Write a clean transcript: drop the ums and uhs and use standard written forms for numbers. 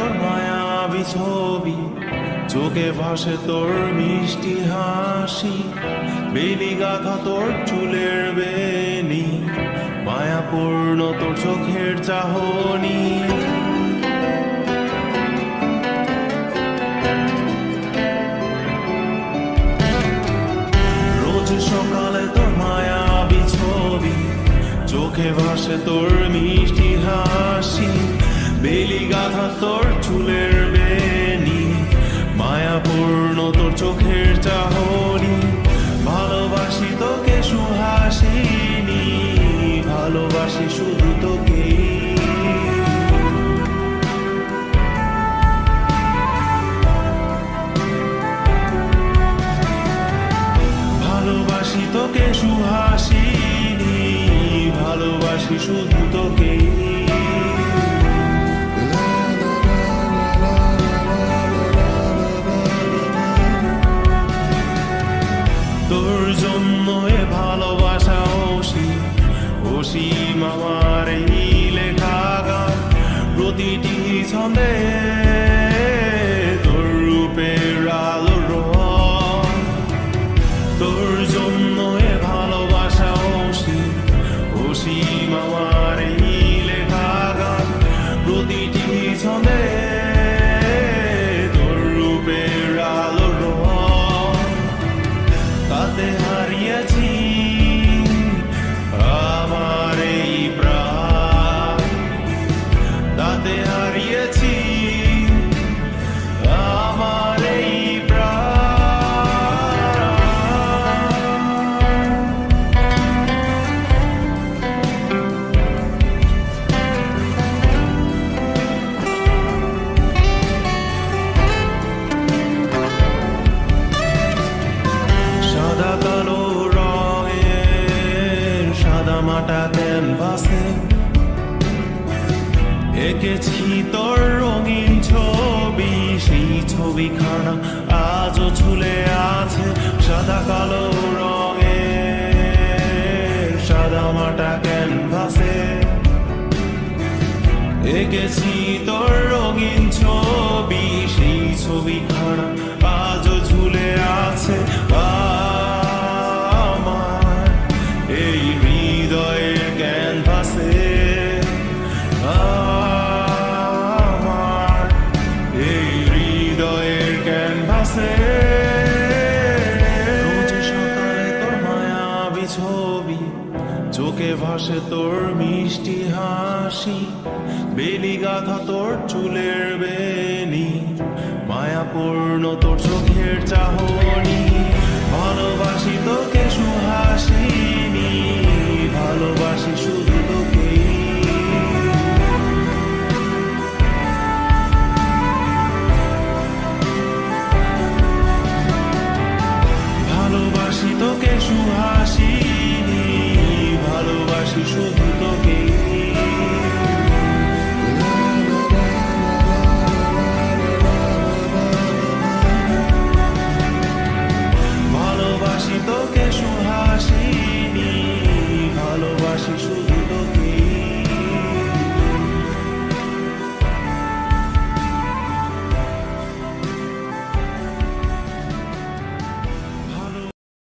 তোর মায়াবী ছবি, চোখে ভাসে তোর মিষ্টি হাসি, বেলি গাথা তোর চুলের বেনি, মায়াপূর্ণ তোর চোখের চাহনি। রোজ সকালে তোর মায়াবী ছবি, চোখে ভাসে তোর মিষ্টি হাসি, বেলি গাথা তোর চুলের বেনি, মায়াপূর্ণ তোর চোখের চাহনি। ভালোবাসি তোকে সুহাসিনী, ভালোবাসি শুধু তোকে। ভালোবাসি তোকে সুহাসিনী, ভালোবাসি শুধু তোকে। তোর জন্য এ ভালোবাসা অসীম আমার এই লেখা গান, প্রতিটি ছন্দে তোর রূপের আলো রং। তোর জন্য এ ভালোবাসা অসীম আমার এই লেখা গান, প্রতিটি ছন্দে তোর রূপের আলো রং। তাতে হারিয়েছি আমার এই প্রাণ, তাতে হারিয়েছি আমার এই সাদা কালো রঙের সাদামাটা ক্যানভাসে এঁকেছি তোর রঙিন ছবি, সেই ছবিখানা আজও ঝুলে আছে। সাদা কালো রঙের সাদামাটা ক্যানভাসে এঁকেছি তোর রঙিন ছবি, সেই ছবিখানা আজও ঝুলে আছে আমার এই হৃদয়ের ক্যানভাসে। আমার এই হৃদয়ের ক্যানভাসে রোজ সকালে তোর মায়াবী ছবি, চোখে ভাসে তোর মিষ্টি হাসি, বেলি গাথা তোর চুলের বেনি, মায়াপূর্ণ তোর চোখের চাহ।